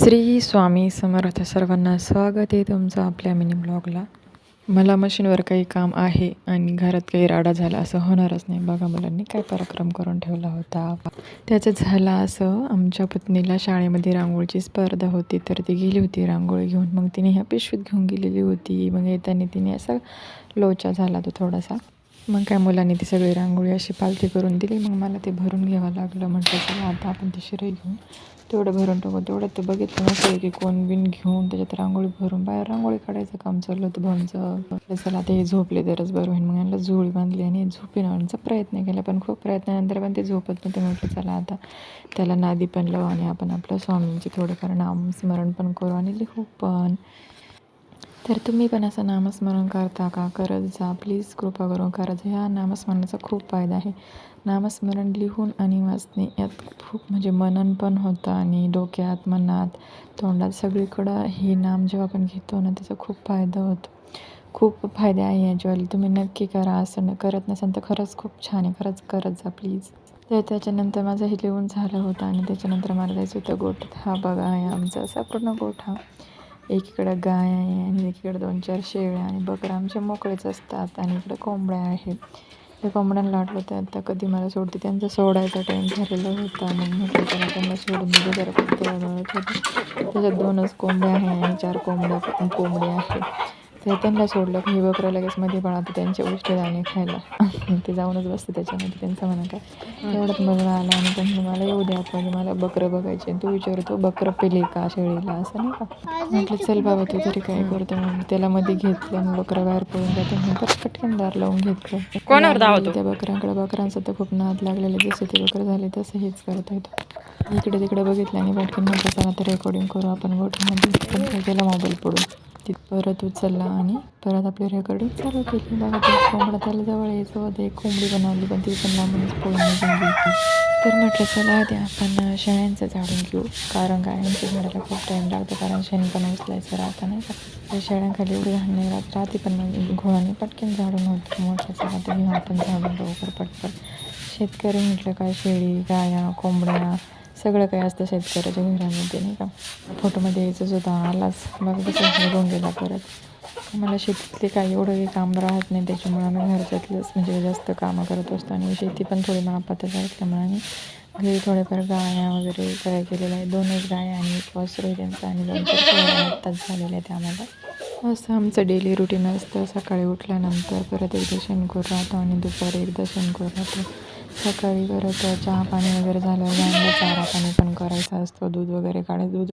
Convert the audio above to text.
श्री स्वामी समर्थ. सर्वांना स्वागत आहे तुमचं आपल्या मिनी ब्लॉगला. मला मशीनवर काही काम आहे आणि घरात काही राडा झाला असं होणारच नाही. बघा मुलांनी काय पराक्रम करून ठेवला होता. त्याचं झालं असं, आमच्या पत्नीला शाळेमध्ये रांगोळीची स्पर्धा होती, तर ती गेली होती रांगोळी घेऊन. मग तिने ह्या पिशवीत घेऊन गेलेली होती. मग येताना तिने असा लोचा झाला तो थोडासा. मग काय मुलांनी ती सगळी रांगोळी अशी पालथी करून दिली. मग मला ते भरून घ्यावं लागलं. म्हटलं चला आता आपण ती शिराई घेऊन तेवढं भरून टाकू. तेवढं ते बघितलं नसेल की कोण बिन घेऊन त्याच्यात रांगोळी भरून बाहेर रांगोळी काढायचं काम चाललं होतं भाऊंचं. चला ते झोपले तरच बरं होईल. मग यांना झोळी बांधली आणि झोपीनाचा प्रयत्न केला, पण खूप प्रयत्नानंतर पण ते झोपत नव्हते. म्हटलं चला आता त्याला नादी पण लावू आणि आपण आपलं स्वामींची थोडंफार नामस्मरण पण करू आणि लिहू पण. तर तुम्ही पण असं नामस्मरण करता का? करत जा प्लीज, कृपा करून करत जा. ह्या नामस्मरणाचा खूप फायदा आहे. नामस्मरण लिहून आणि वाचणे यात खूप म्हणजे मनन पण होतं आणि डोक्यात, मनात, तोंडात सगळीकडं हे नाम जेव्हा आपण घेतो ना त्याचा खूप फायदा होतो. खूप फायदे आहे याच्यावाले. तुम्ही नक्की करा. असं करत नसाल तर खरंच खूप छान आहे. खरंच करत जा प्लीज. तर त्याच्यानंतर माझं हे लिहून झालं होतं आणि त्याच्यानंतर मला जायचं होतं गोठ्यात. हा बघा आहे आमचा असा पूर्ण गोठा. एकीकडं गाय आहे आणि एकीकडे 2-4 शेळ्या आणि बकऱ्या आमचे मोकळेच असतात आणि इकडं कोंबड्या आहेत. त्या कोंबड्यांना वाटलं होतं आता कधी मला सोडते. त्यांचा सोडायचा टाईम झालेला होता. मग म्हटलं चला त्यांना सोडून दिलं. जरा फक्त वळत होते. त्याच्यात 2च कोंबड्या आहे आणि 4 कोंबडी आहे. तर त्यांना सोडलं की हे बकरं लगेच मध्ये पळतं त्यांचे उष्टे दाणे खायला. ते जाऊनच बसते त्याच्यामध्ये. त्यांचं म्हणा काय एवढ्यात बकरा आला आणि त्यांनी मला येऊ द्या म्हणजे मला बकरं बघायचे. तू विचारतो बकरं पेले का शेळीला, असं नाही का. म्हटलं चल बाबा तू तरी काय करतो. मग त्याला मध्ये घेतलं आणि बकरं बाहेर पळून जाते. मग पटकन दार लावून घेतलं. कोणावर धावतो? त्या बकऱ्यांकडे, बकऱ्यांचा तर खूप नाद लागलेले. जसे ते बकरं झाले तसं हेच करत होतं. इकडे तिकडे बघितलं आणि पटकन म्हटलं चला तर रेकॉर्डिंग करू आपण गोठ्यामध्ये. पण काय केलं मोबाईल पडून परत उचलला आणि परत आपली रेकॉर्डिंग चालू केली. बघा ते कोंबडा त्याला जवळ यायचं होतं. एक कोंबडी बनवली पण ती पण लांबूनच पळून निघून गेली. तर म्हटलं चला आधी आपण शेळ्यांचं झाडून घेऊ, कारण गायांच्या झाडाला खूप टाईम लागतो, कारण शेण पण उचलायचं राहतं नाही का. त्या शेळ्यांखाली एवढी घाण नाही राहते पण घोळाने पटकन झाडून होतं. म्हटलं चला तर घेऊ आपण झाडून लवकर पटपट. शेतकरी म्हटलं काय शेळी, गाया, कोंबड्या सगळं काही असतं शेतकऱ्याच्या घरामध्ये नाही का. फोटोमध्ये यायचं सुद्धा आलाच. बघा कसं निघून गेला परत. मला शेतीतले काही एवढं काही काम राहत नाही, त्याच्यामुळे आम्ही घरच्यातलंच म्हणजे जास्त कामं करत असतो आणि शेती पण थोडी मापातच असल्यामुळे आम्ही घरी थोडेफार गाया वगैरे काय केलेलं आहे. 2च गाया आणि 1 वासरू आहे त्यांचं आणि 2-4 शेळ्या आत्ताच झालेल्या आहेत आम्हाला. असं आमचं डेली रुटीन असतं. सकाळी उठल्यानंतर परत एकदा शेणखूर राहतो आणि दुपारी एकदा शेणखूर राहतो. सकाळी परत चहा पाणी वगैरे झाल्यावर गायांना चारा पाणी पण करायचा असतो. दूध वगैरे दूध